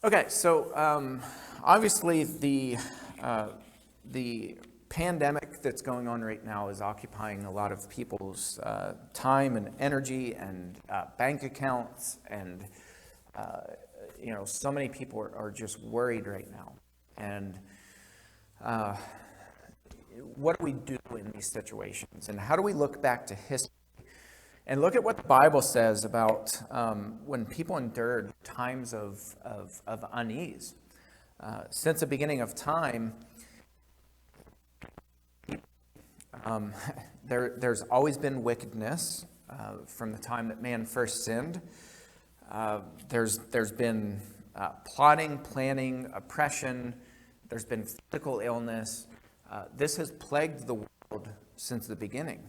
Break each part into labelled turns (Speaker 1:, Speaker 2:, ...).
Speaker 1: Okay, so obviously the pandemic that's going on right now is occupying a lot of people's time and energy and bank accounts, and so many people are just worried right now. And what do we do in these situations, and how do we look back to history and look at what the Bible says about when people endured times of unease? Since the beginning of time, there's always been wickedness from the time that man first sinned. There's been plotting, planning, oppression. There's been physical illness. This has plagued the world since the beginning.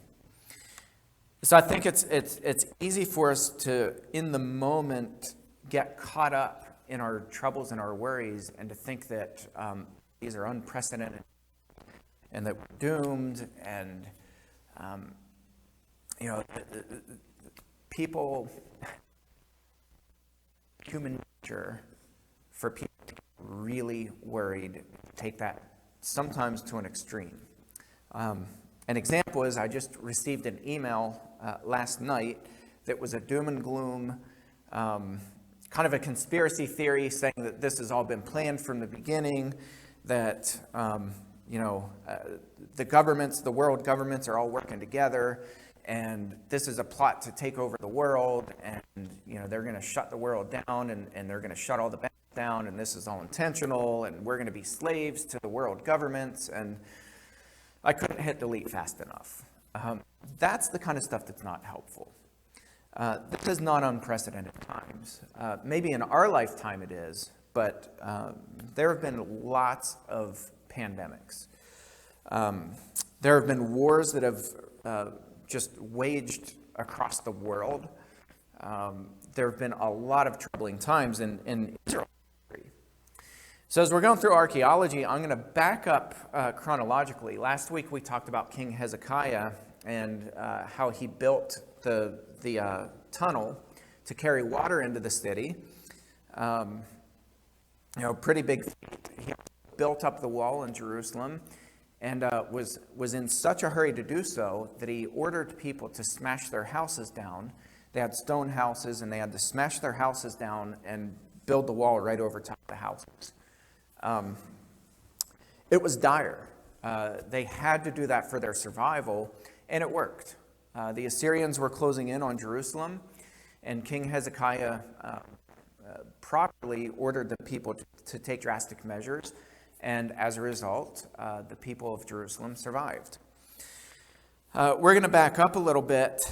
Speaker 1: So I think it's easy for us to, in the moment, get caught up in our troubles and our worries, and to think that these are unprecedented and that we're doomed, and human nature for people to get really worried, take that sometimes to an extreme. An example is I just received an email last night that was a doom and gloom, kind of a conspiracy theory saying that this has all been planned from the beginning, that the governments, the world governments are all working together, and this is a plot to take over the world, and they're going to shut the world down, and they're going to shut all the banks down, and this is all intentional, and we're going to be slaves to the world governments. And I couldn't hit delete fast enough. That's the kind of stuff that's not helpful. This is not unprecedented times. Maybe in our lifetime it is, but there have been lots of pandemics. There have been wars that have just waged across the world. There have been a lot of troubling times in Israel. So as we're going through archaeology, I'm going to back up chronologically. Last week we talked about King Hezekiah and how he built the tunnel to carry water into the city. Pretty big feat. He built up the wall in Jerusalem, and was in such a hurry to do so that he ordered people to smash their houses down. They had stone houses, and they had to smash their houses down and build the wall right over top of the houses. It was dire. They had to do that for their survival, and it worked. The Assyrians were closing in on Jerusalem, and King Hezekiah properly ordered the people to take drastic measures, and as a result, the people of Jerusalem survived. We're going to back up a little bit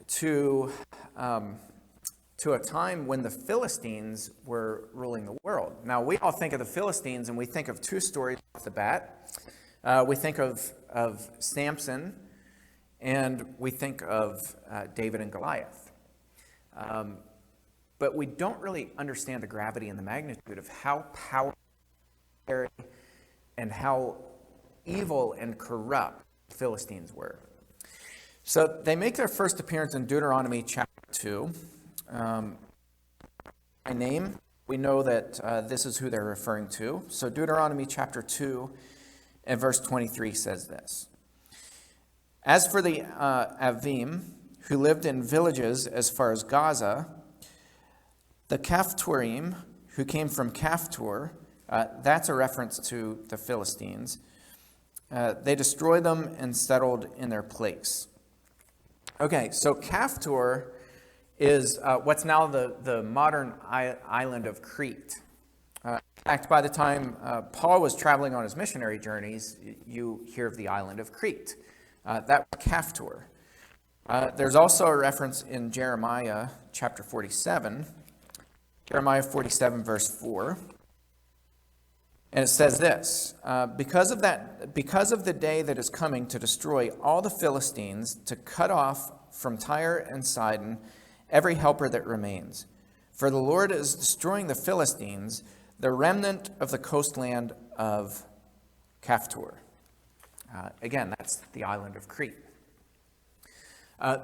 Speaker 1: to a time when the Philistines were ruling the world. Now, we all think of the Philistines, and we think of two stories off the bat. We think of Samson, and we think of David and Goliath. But we don't really understand the gravity and the magnitude of how powerful and how evil and corrupt the Philistines were. So they make their first appearance in Deuteronomy chapter 2. By name, we know that this is who they're referring to. So Deuteronomy chapter 2 and verse 23 says this. As for the Avim, who lived in villages as far as Gaza, the Caphtorim, who came from Caphtor, that's a reference to the Philistines, they destroyed them and settled in their place. Okay, so Caphtor is what's now the modern island of Crete. In fact, by the time Paul was traveling on his missionary journeys, you hear of the island of Crete. That was Caphtor. There's also a reference in Jeremiah chapter 47, Jeremiah 47 verse 4. And it says this, because of the day that is coming to destroy all the Philistines, to cut off from Tyre and Sidon every helper that remains. For the Lord is destroying the Philistines, the remnant of the coastland of Caphtor. Again, that's the island of Crete.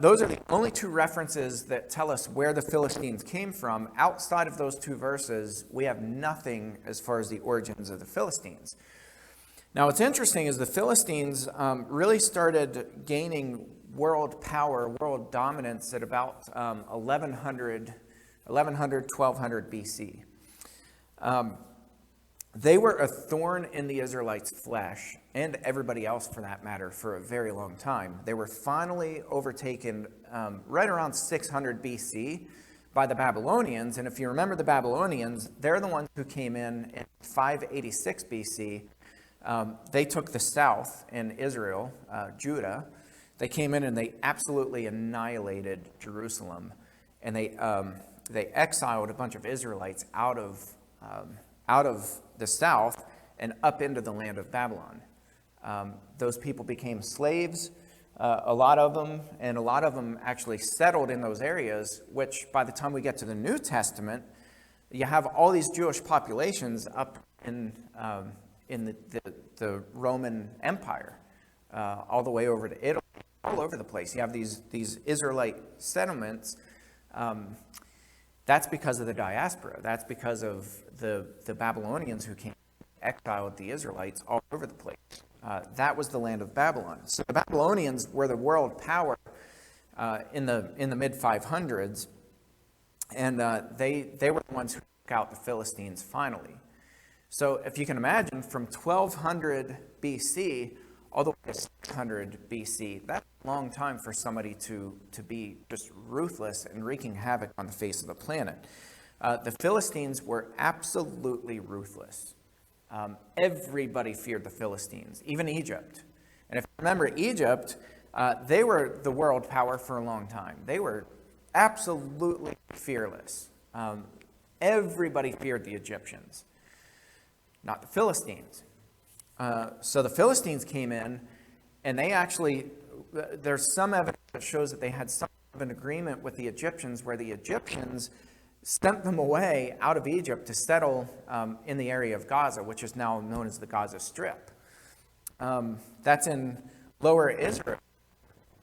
Speaker 1: Those are the only two references that tell us where the Philistines came from. Outside of those two verses, we have nothing as far as the origins of the Philistines. Now, what's interesting is the Philistines really started gaining world power, world dominance at about 1100, 1200 BC. They were a thorn in the Israelites' flesh, and everybody else for that matter, for a very long time. They were finally overtaken right around 600 BC by the Babylonians. And if you remember the Babylonians, they're the ones who came in 586 BC. They took the south in Israel, Judah. They came in and they absolutely annihilated Jerusalem. And they exiled a bunch of Israelites out of the south and up into the land of Babylon. Those people became slaves, a lot of them, and a lot of them actually settled in those areas, which by the time we get to the New Testament, you have all these Jewish populations up in the Roman Empire, all the way over to Italy, all over the place. You have these Israelite settlements. That's because of the diaspora. That's because of the Babylonians who came and exiled the Israelites all over the place. That was the land of Babylon. So the Babylonians were the world power in the mid-500s, and they were the ones who took out the Philistines finally. So if you can imagine, from 1200 BC all the way to 600 BC, that's a long time for somebody to be just ruthless and wreaking havoc on the face of the planet. The Philistines were absolutely ruthless. Everybody feared the Philistines, even Egypt. And if you remember Egypt, they were the world power for a long time. They were absolutely fearless. Everybody feared the Egyptians, not the Philistines. So the Philistines came in, and they actually, there's some evidence that shows that they had some of an agreement with the Egyptians, where the Egyptians sent them away out of Egypt to settle in the area of Gaza, which is now known as the Gaza Strip. That's in Lower Israel,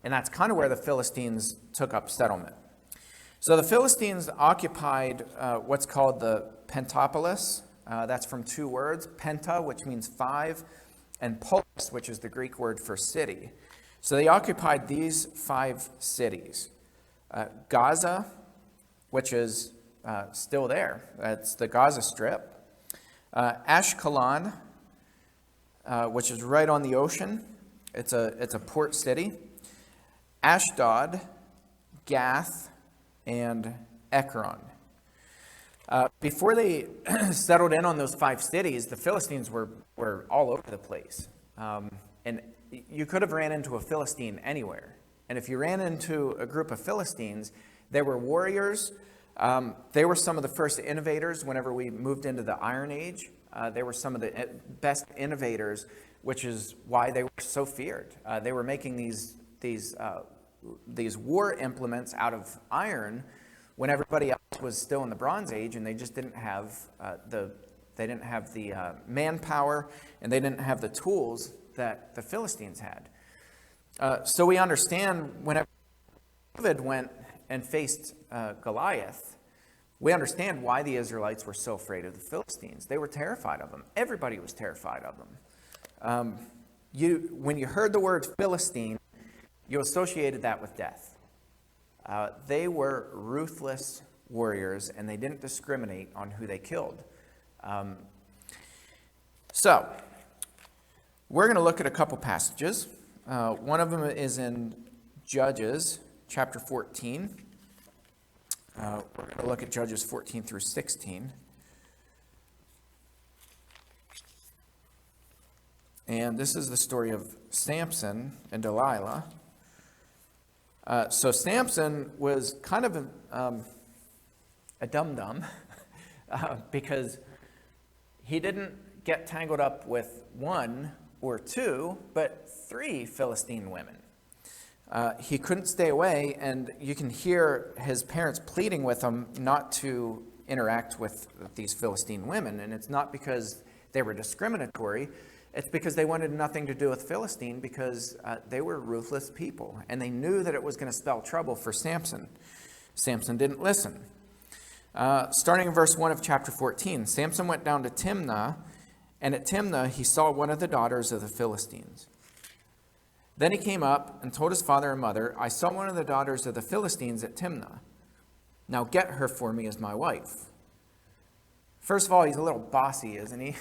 Speaker 1: and that's kind of where the Philistines took up settlement. So the Philistines occupied what's called the Pentapolis. That's from two words, penta, which means five, and polis, which is the Greek word for city. So they occupied these 5 cities. Gaza, which is still there. That's the Gaza Strip. Ashkelon, which is right on the ocean. It's a port city. Ashdod, Gath, and Ekron. Before they settled in on those 5 cities, the Philistines were all over the place. And you could have ran into a Philistine anywhere. And if you ran into a group of Philistines, they were warriors. They were some of the first innovators whenever we moved into the Iron Age. They were some of the best innovators, which is why they were so feared. They were making these war implements out of iron when everybody else was still in the Bronze Age, and they just didn't have the manpower, and they didn't have the tools that the Philistines had. So we understand whenever David went and faced Goliath, we understand why the Israelites were so afraid of the Philistines. They were terrified of them. Everybody was terrified of them. When you heard the word Philistine, you associated that with death. They were ruthless warriors, and they didn't discriminate on who they killed. So, we're going to look at a couple passages. One of them is in Judges chapter 14. We're going to look at Judges 14 through 16. And this is the story of Samson and Delilah. So Samson was kind of a dum-dum because he didn't get tangled up with 1 or 2, but 3 Philistine women. He couldn't stay away, and you can hear his parents pleading with him not to interact with these Philistine women. And it's not because they were discriminatory. It's because they wanted nothing to do with Philistine because they were ruthless people. And they knew that it was going to spell trouble for Samson. Samson didn't listen. Starting in verse 1 of chapter 14, Samson went down to Timnah, and at Timnah he saw one of the daughters of the Philistines. Then he came up and told his father and mother, I saw one of the daughters of the Philistines at Timnah. Now get her for me as my wife. First of all, he's a little bossy, isn't he?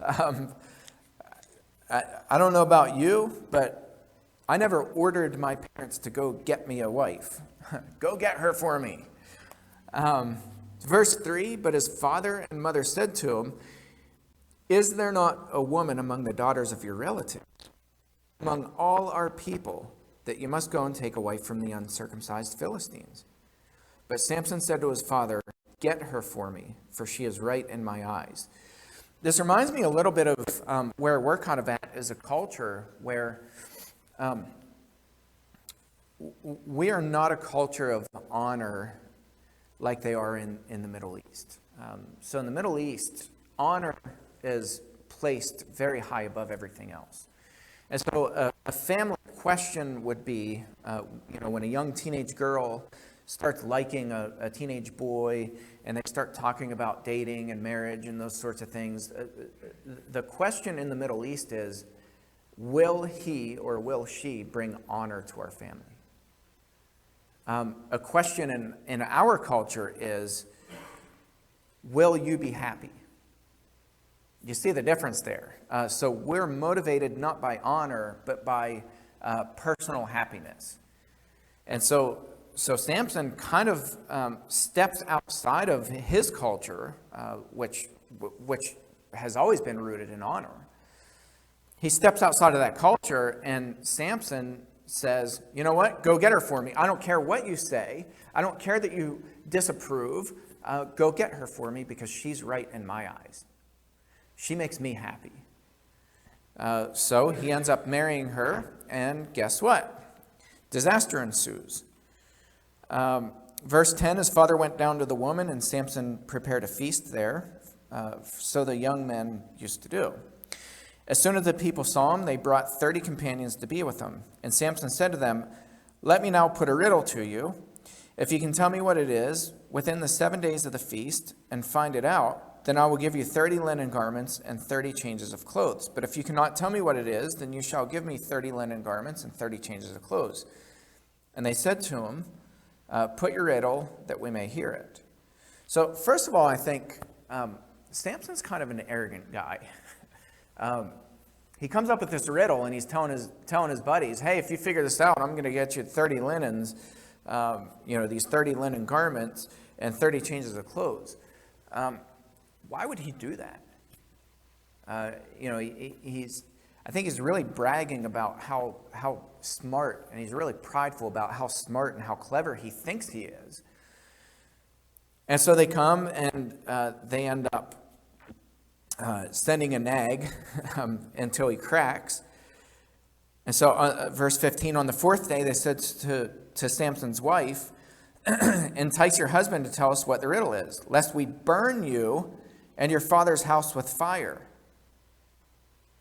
Speaker 1: I don't know about you, but I never ordered my parents to go get me a wife. Go get her for me. Verse 3, but his father and mother said to him, is there not a woman among the daughters of your relatives, among all our people, that you must go and take a wife from the uncircumcised Philistines? But Samson said to his father, get her for me, for she is right in my eyes. This reminds me a little bit of where we're kind of at as a culture where we are not a culture of honor like they are in the Middle East. So in the Middle East, honor is placed very high above everything else. And so a family question would be, when a young teenage girl starts liking a teenage boy and they start talking about dating and marriage and those sorts of things, the question in the Middle East is, will he or will she bring honor to our family? A question in our culture is, will you be happy? You see the difference there. So we're motivated not by honor, but by personal happiness. And so Samson kind of steps outside of his culture, which has always been rooted in honor. He steps outside of that culture, and Samson says, you know what? Go get her for me. I don't care what you say. I don't care that you disapprove. Go get her for me because she's right in my eyes. She makes me happy. So he ends up marrying her, and guess what? Disaster ensues. Verse 10, his father went down to the woman, and Samson prepared a feast there. So the young men used to do. As soon as the people saw him, they brought 30 companions to be with him. And Samson said to them, let me now put a riddle to you. If you can tell me what it is within the 7 days of the feast and find it out, then I will give you 30 linen garments and 30 changes of clothes. But if you cannot tell me what it is, then you shall give me 30 linen garments and 30 changes of clothes. And they said to him, put your riddle that we may hear it. So first of all, I think Samson's kind of an arrogant guy. He comes up with this riddle, and he's telling his buddies, hey, if you figure this out, I'm going to get you 30 linens, these 30 linen garments and 30 changes of clothes. Why would he do that? I think he's really bragging about how smart, and he's really prideful about how smart and how clever he thinks he is. And so they come, and they end up sending a nag until he cracks. And so verse 15, on the fourth day, they said to Samson's wife, entice your husband to tell us what the riddle is, lest we burn you and your father's house with fire.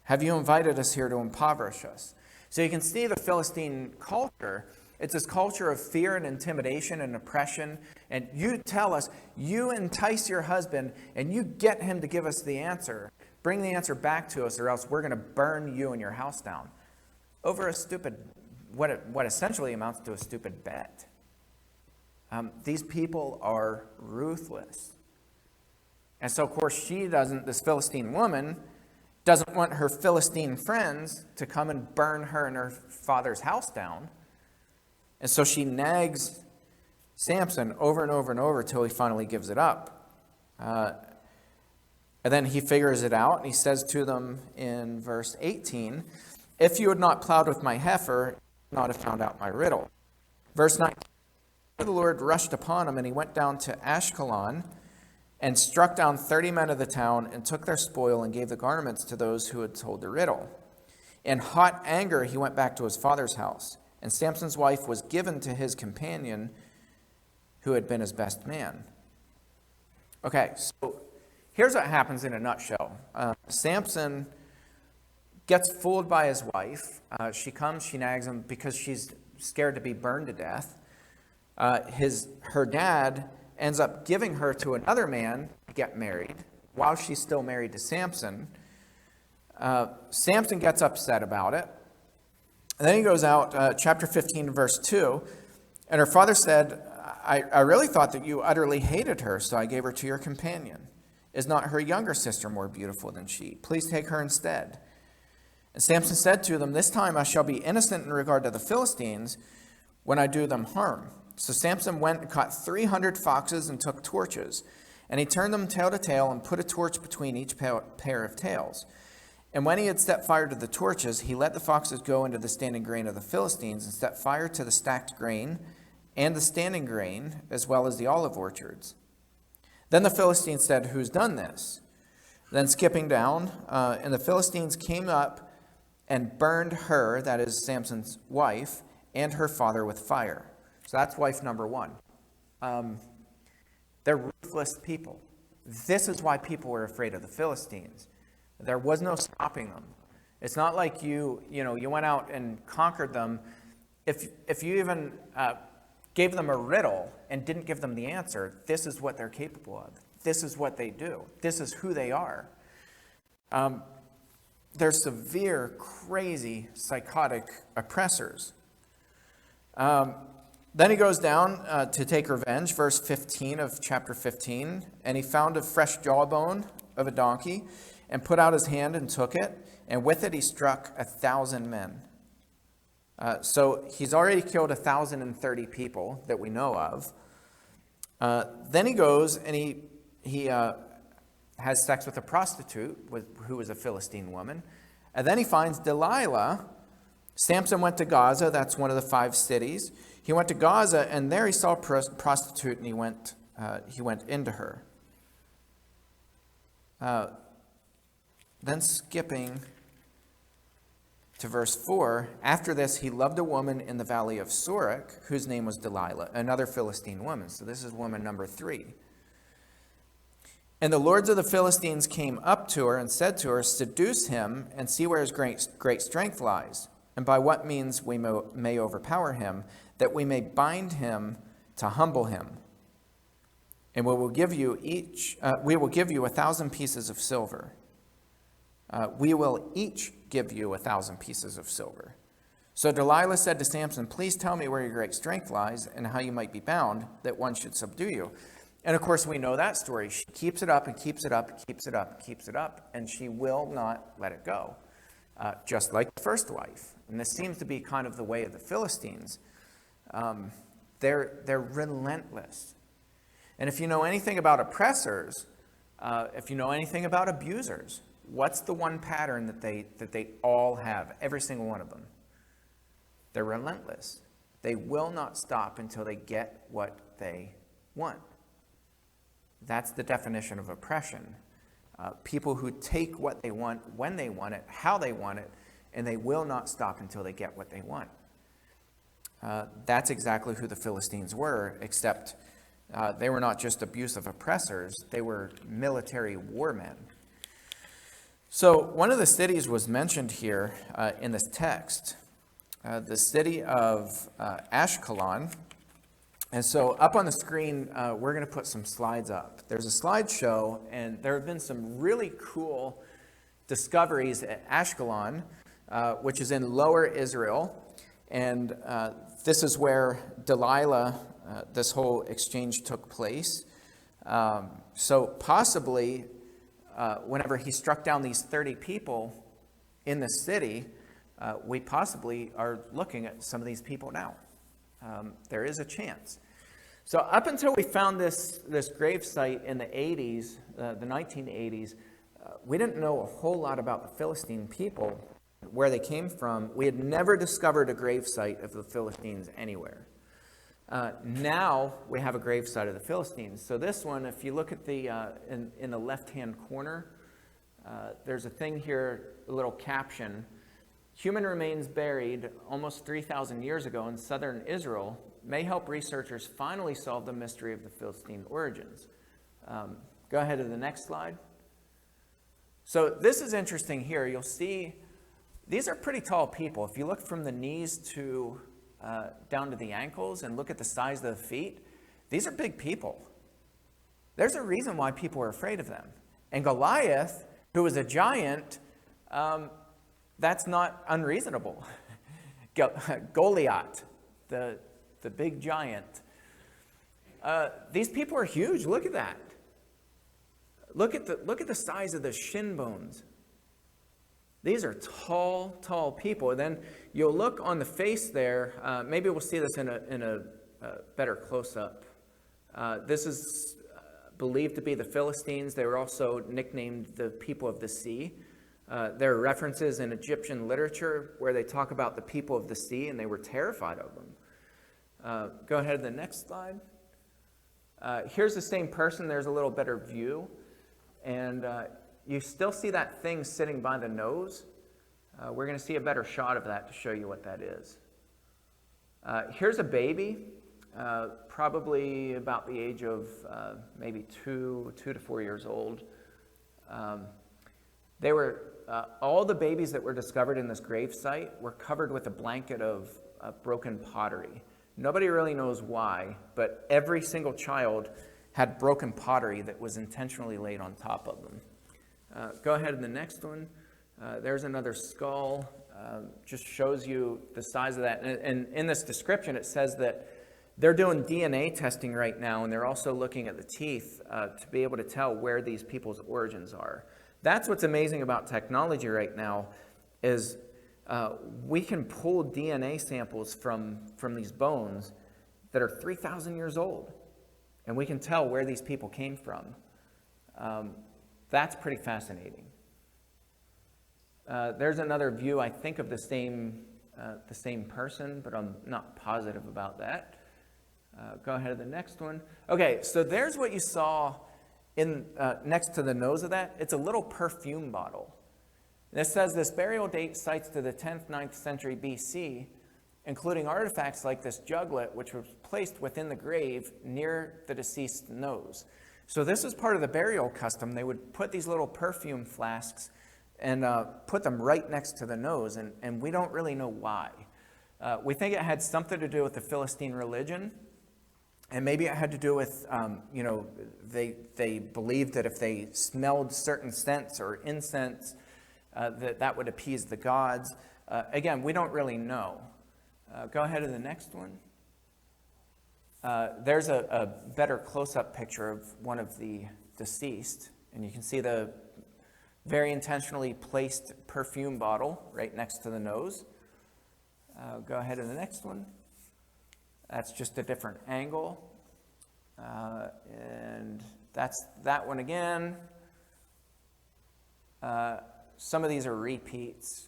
Speaker 1: Have you invited us here to impoverish us? So you can see the Philistine culture. It's this culture of fear and intimidation and oppression. And you tell us, you entice your husband and you get him to give us the answer. Bring the answer back to us, or else we're going to burn you and your house down. Over a stupid, what essentially amounts to a stupid bet. These people are ruthless. And so, of course, this Philistine woman doesn't want her Philistine friends to come and burn her and her father's house down. And so she nags Samson over and over and over till he finally gives it up. And then he figures it out, and he says to them in verse 18, if you had not plowed with my heifer, you would not have found out my riddle. Verse 19, the Lord rushed upon him, and he went down to Ashkelon and struck down 30 men of the town and took their spoil and gave the garments to those who had told the riddle. In hot anger, he went back to his father's house, and Samson's wife was given to his companion who had been his best man. Okay, so here's what happens in a nutshell. Samson gets fooled by his wife. She comes, she nags him because she's scared to be burned to death. Her dad ends up giving her to another man to get married while she's still married to Samson. Samson gets upset about it. And then he goes out, chapter 15, verse 2, and her father said, I really thought that you utterly hated her, so I gave her to your companion. Is not her younger sister more beautiful than she? Please take her instead. And Samson said to them, this time I shall be innocent in regard to the Philistines when I do them harm. So Samson went and caught 300 foxes and took torches. And he turned them tail to tail and put a torch between each pair of tails. And when he had set fire to the torches, he let the foxes go into the standing grain of the Philistines and set fire to the stacked grain and the standing grain, as well as the olive orchards. Then the Philistines said, who's done this? Then skipping down, and the Philistines came up and burned her, that is Samson's wife, and her father with fire. So that's wife number one. They're ruthless people. This is why people were afraid of the Philistines. There was no stopping them. It's not like you went out and conquered them. If you even gave them a riddle and didn't give them the answer, this is what they're capable of. This is what they do. This is who they are. They're severe, crazy, psychotic oppressors. Then he goes down to take revenge, verse 15 of chapter 15. And he found a fresh jawbone of a donkey and put out his hand and took it. And with it he struck 1,000 men. So he's already killed 1,030 people that we know of. Then he goes and he has sex with a prostitute who was a Philistine woman. And then he finds Delilah. Samson went to Gaza. That's one of the 5 cities. He went to Gaza, and there he saw a prostitute, and he went into her. Then skipping to verse 4, after this he loved a woman in the valley of Sorek, whose name was Delilah, another Philistine woman. So this is woman number 3. And the lords of the Philistines came up to her and said to her, seduce him and see where his great strength lies, and by what means we may overpower him, that we may bind him to humble him. And we will give you 1,000 pieces of silver. We will each give you 1,000 pieces of silver. So Delilah said to Samson, please tell me where your great strength lies and how you might be bound, that one should subdue you. And of course, we know that story. She keeps it up and keeps it up and keeps it up and keeps it up, and she will not let it go, just like the first wife. And this seems to be kind of the way of the Philistines. They're relentless. And if you know anything about oppressors, if you know anything about abusers, what's the one pattern that they all have, every single one of them? They're relentless. They will not stop until they get what they want. That's the definition of oppression. People who take what they want, when they want it, how they want it, and they will not stop until they get what they want. That's exactly who the Philistines were, except they were not just abusive oppressors, they were military warmen. So one of the cities was mentioned here in this text, the city of Ashkelon. And so up on the screen, we're going to put some slides up. There's a slideshow, and there have been some really cool discoveries at Ashkelon, which is in Lower Israel. And this is where Delilah, this whole exchange took place. So possibly, whenever he struck down these 30 people in the city, we possibly are looking at some of these people now. There is a chance. So up until we found this grave site in the 80s, the 1980s, we didn't know a whole lot about the Philistine people, where they came from. We had never discovered a grave site of the Philistines anywhere. Now we have a grave site of the Philistines. So this one, if you look at the in the left-hand corner, there's a thing here, a little caption. Human remains buried almost 3,000 years ago in southern Israel may help researchers finally solve the mystery of the Philistine origins. Go Go ahead to the next slide. So this is interesting here. You'll see these are pretty tall people. If you look from the knees to down to the ankles and look at the size of the feet, these are big people. There's a reason why people are afraid of them. And Goliath, who was a giant, that's not unreasonable. Goliath, the big giant. These people are huge. Look at that. Look at the size of the shin bones. These are tall people. And then you'll look on the face there. Maybe we'll see this in a better close-up. This is believed to be the Philistines. They were also nicknamed the people of the sea. There are references in Egyptian literature where they talk about the people of the sea, and they were terrified of them. Go ahead to the next slide. Here's the same person. There's a little better view. And you still see that thing sitting by the nose. We're going to see a better shot of that to show you what that is. Here's a baby, probably about the age of maybe 2 to 4 years old. They were all the babies that were discovered in this grave site were covered with a blanket of broken pottery. Nobody really knows why, but every single child had broken pottery that was intentionally laid on top of them. Go ahead to the next one. There's another skull. Just shows you the size of that. And in this description, it says that they're doing DNA testing right now, and they're also looking at the teeth to be able to tell where these people's origins are. That's what's amazing about technology right now is we can pull DNA samples from these bones that are 3,000 years old, and we can tell where these people came from. That's pretty fascinating. There's another view, I think, of the same person, but I'm not positive about that. Go ahead to the next one. Okay, so there's what you saw in next to the nose of that. It's a little perfume bottle. This says this burial date cites to the 10th, 9th century BC, including artifacts like this juglet, which was placed within the grave near the deceased's nose. So this is part of the burial custom. They would put these little perfume flasks and put them right next to the nose, and we don't really know why. We think it had something to do with the Philistine religion, and maybe it had to do with, they believed that if they smelled certain scents or incense, that would appease the gods. Again, we don't really know. Go ahead to the next one. There's a better close-up picture of one of the deceased, and you can see the very intentionally placed perfume bottle right next to the nose. Go ahead to the next one. That's just a different angle. And that's that one again. Some of these are repeats.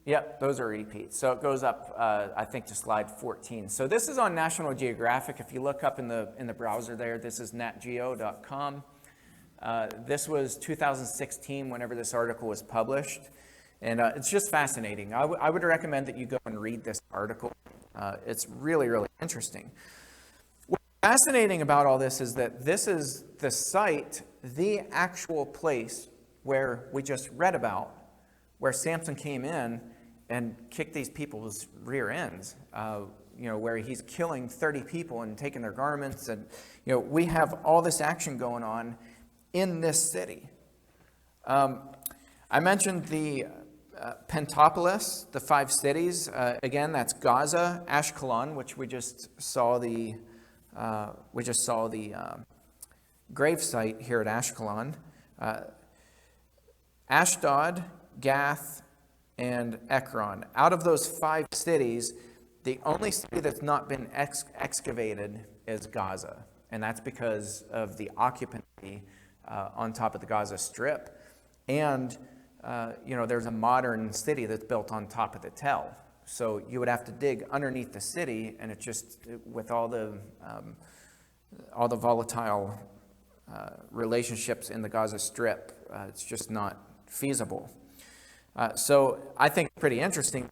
Speaker 1: Yep, those are repeats. So it goes up, I think, to slide 14. So this is on National Geographic. If you look up in the browser there, this is natgeo.com. This was 2016 whenever this article was published. And it's just fascinating. I would recommend that you go and read this article. It's really, really interesting. What's fascinating about all this is that this is the site, the actual place where we just read about, where Samson came in and kicked these people's rear ends, where he's killing 30 people and taking their garments. And, we have all this action going on in this city. I mentioned the Pentapolis, the 5 cities. Again, that's Gaza, Ashkelon, which we just saw the grave site here at Ashkelon, Ashdod, Gath, and Ekron. Out of those 5 cities, the only city that's not been excavated is Gaza, and that's because of the occupancy on top of the Gaza Strip. And there's a modern city that's built on top of the Tell. So you would have to dig underneath the city, and with all the volatile relationships in the Gaza Strip, it's just not feasible. So I think it's pretty interesting.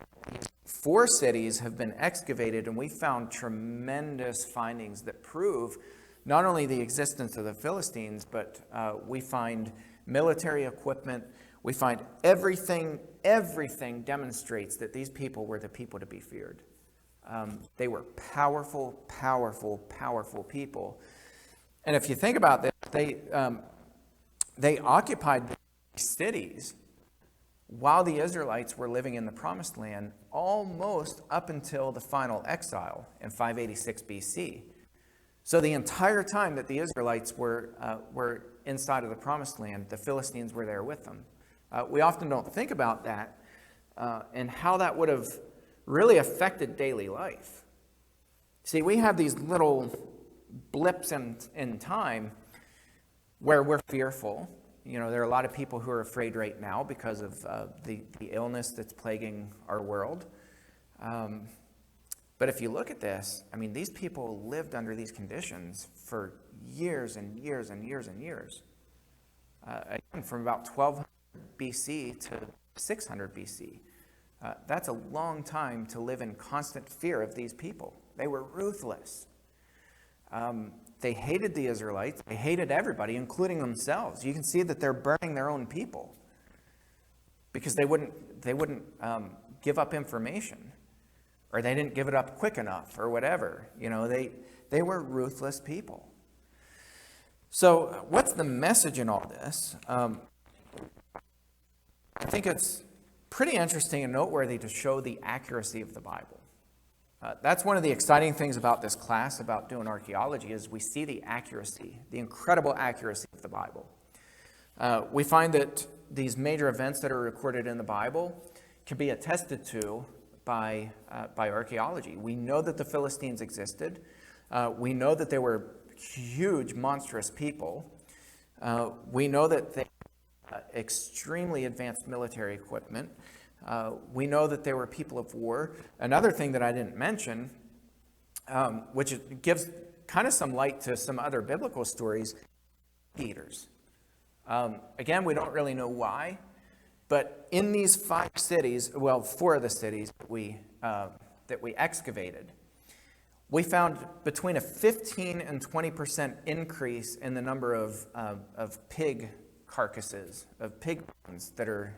Speaker 1: 4 cities have been excavated, and we found tremendous findings that prove not only the existence of the Philistines, but we find military equipment. We find everything demonstrates that these people were the people to be feared. They were powerful, powerful, powerful people. And if you think about this, they occupied these cities while the Israelites were living in the Promised Land almost up until the final exile in 586 BC. So the entire time that the Israelites were inside of the Promised Land, the Philistines were there with them. We often don't think about that and how that would have really affected daily life. See, we have these little blips in time where we're fearful. There are a lot of people who are afraid right now because of the illness that's plaguing our world. But if you look at this, these people lived under these conditions for years and years and years and years. Again, from about 1200 BC to 600 BC. That's a long time to live in constant fear of these people. They were ruthless. They hated the Israelites. They hated everybody, including themselves. You can see that they're burning their own people because they wouldn't give up information, or they didn't give it up quick enough, or whatever. They were ruthless people. So what's the message in all this? I think it's pretty interesting and noteworthy to show the accuracy of the Bible. That's one of the exciting things about this class, about doing archaeology, is we see the accuracy, the incredible accuracy of the Bible. We find that these major events that are recorded in the Bible can be attested to by archaeology. We know that the Philistines existed. We know that they were huge, monstrous people. We know that they had extremely advanced military equipment. We know that they were people of war. Another thing that I didn't mention, which gives kind of some light to some other biblical stories, eaters. Again, we don't really know why, but in these 5 cities, well, 4 of the cities that we excavated, we found between a 15 and 20% increase in the number of pig carcasses, of pig bones that are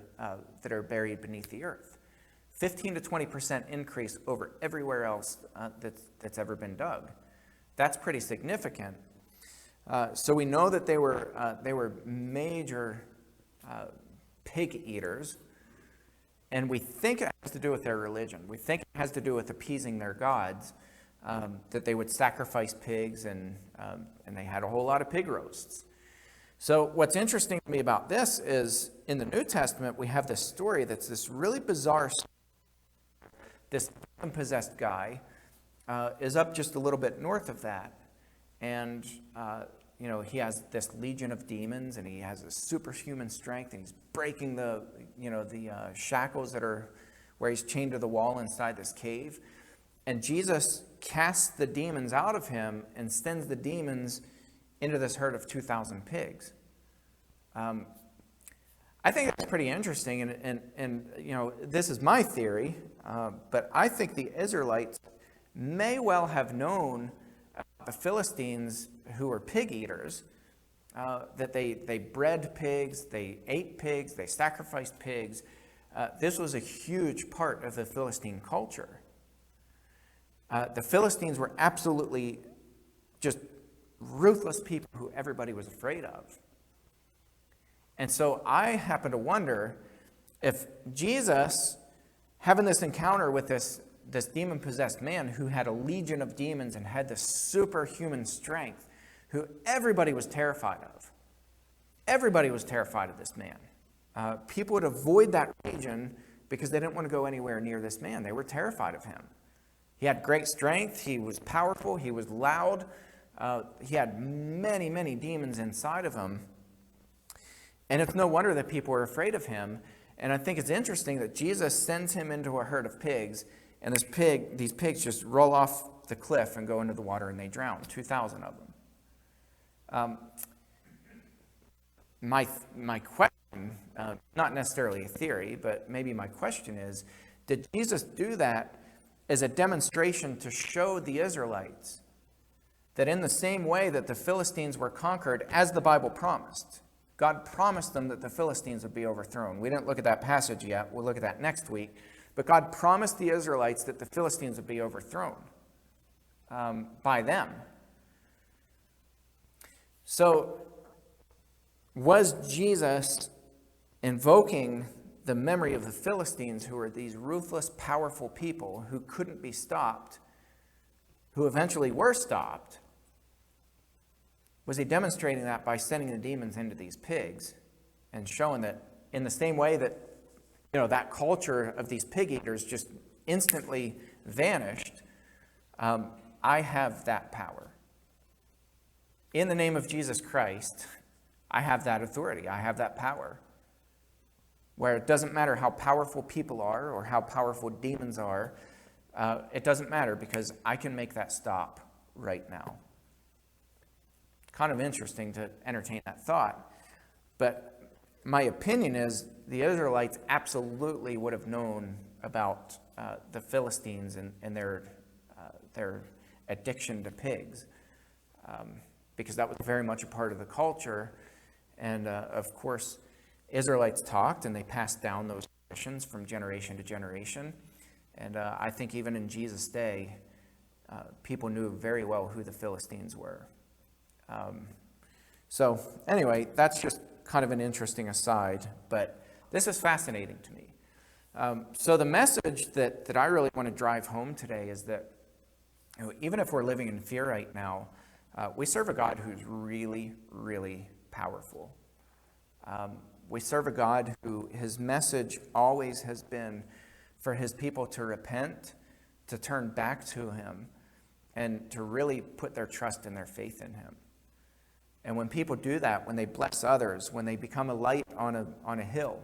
Speaker 1: buried beneath the earth. 15 to 20% increase over everywhere else that's ever been dug. That's pretty significant. So we know that they were major pig eaters, and we think it has to do with their religion. We think it has to do with appeasing their gods, that they would sacrifice pigs, and they had a whole lot of pig roasts. So what's interesting to me about this is in the New Testament, we have this story that's this really bizarre story. This demon-possessed guy is up just a little bit north of that. And, he has this legion of demons, and he has a superhuman strength, and he's breaking the shackles that are where he's chained to the wall inside this cave. And Jesus casts the demons out of him and sends the demons into this herd of 2,000 pigs. I think it's pretty interesting, and this is my theory, but I think the Israelites may well have known the Philistines, who were pig eaters, that they bred pigs, they ate pigs, they sacrificed pigs. This was a huge part of the Philistine culture. The Philistines were absolutely just ruthless people who everybody was afraid of. And so I happen to wonder if Jesus, having this encounter with this demon-possessed man who had a legion of demons and had this superhuman strength, who everybody was terrified of. Everybody was terrified of this man. People would avoid that region because they didn't want to go anywhere near this man. They were terrified of him. He had great strength. He was powerful. He was loud. He had many, many demons inside of him. And it's no wonder that people were afraid of him. And I think it's interesting that Jesus sends him into a herd of pigs, and these pigs just roll off the cliff and go into the water, and they drown, 2,000 of them. My question, not necessarily a theory, but maybe my question is, did Jesus do that as a demonstration to show the Israelites that in the same way that the Philistines were conquered, as the Bible promised, God promised them that the Philistines would be overthrown. We didn't look at that passage yet. We'll look at that next week. But God promised the Israelites that the Philistines would be overthrown by them. So, was Jesus invoking the memory of the Philistines, who were these ruthless, powerful people who couldn't be stopped, who eventually were stopped? Was he demonstrating that by sending the demons into these pigs and showing that in the same way that, that culture of these pig eaters just instantly vanished, I have that power. In the name of Jesus Christ, I have that authority. I have that power. Where it doesn't matter how powerful people are or how powerful demons are, it doesn't matter because I can make that stop right now. Kind of interesting to entertain that thought. But my opinion is the Israelites absolutely would have known about the Philistines and their addiction to pigs, because that was very much a part of the culture. And of course, Israelites talked and they passed down those traditions from generation to generation. And I think even in Jesus' day, people knew very well who the Philistines were. So anyway, that's just kind of an interesting aside, but this is fascinating to me. So the message that I really want to drive home today is that even if we're living in fear right now, we serve a God who's really, really powerful. We serve a God who his message always has been for his people to repent, to turn back to him, and to really put their trust and their faith in him. And when people do that, when they bless others, when they become a light on a hill,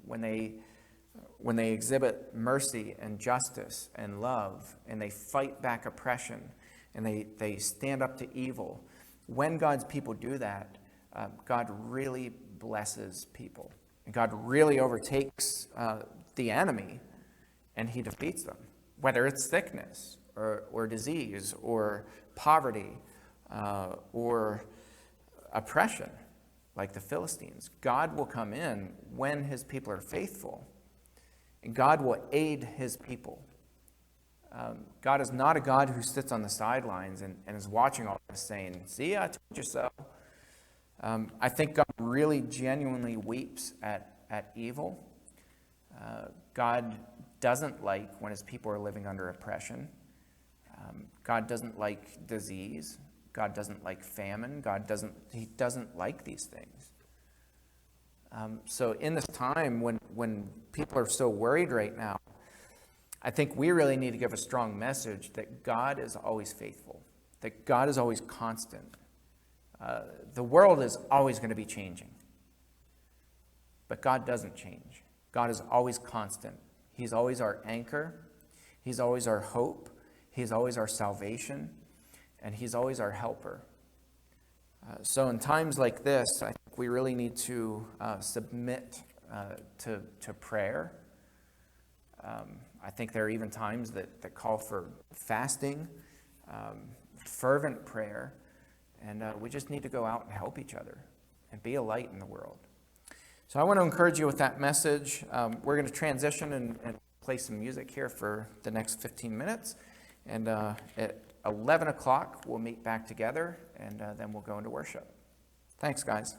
Speaker 1: when they exhibit mercy and justice and love, and they fight back oppression, and they stand up to evil, when God's people do that, God really blesses people. And God really overtakes the enemy, and he defeats them, whether it's sickness or disease or poverty or oppression, like the Philistines. God will come in when his people are faithful, and God will aid his people. God is not a God who sits on the sidelines and is watching all this saying, "See, I told you so." I think God really genuinely weeps at evil. God doesn't like when his people are living under oppression. God doesn't like disease. God doesn't like famine. He doesn't like these things. So in this time when people are so worried right now, I think we really need to give a strong message that God is always faithful, that God is always constant. The world is always going to be changing, but God doesn't change. God is always constant. He's always our anchor. He's always our hope. He's always our salvation. And he's always our helper. So in times like this, I think we really need to submit to prayer. I think there are even times that call for fasting, fervent prayer, and we just need to go out and help each other and be a light in the world. So I want to encourage you with that message. We're going to transition and play some music here for the next 15 minutes. And at 11 o'clock, we'll meet back together, and then we'll go into worship. Thanks, guys.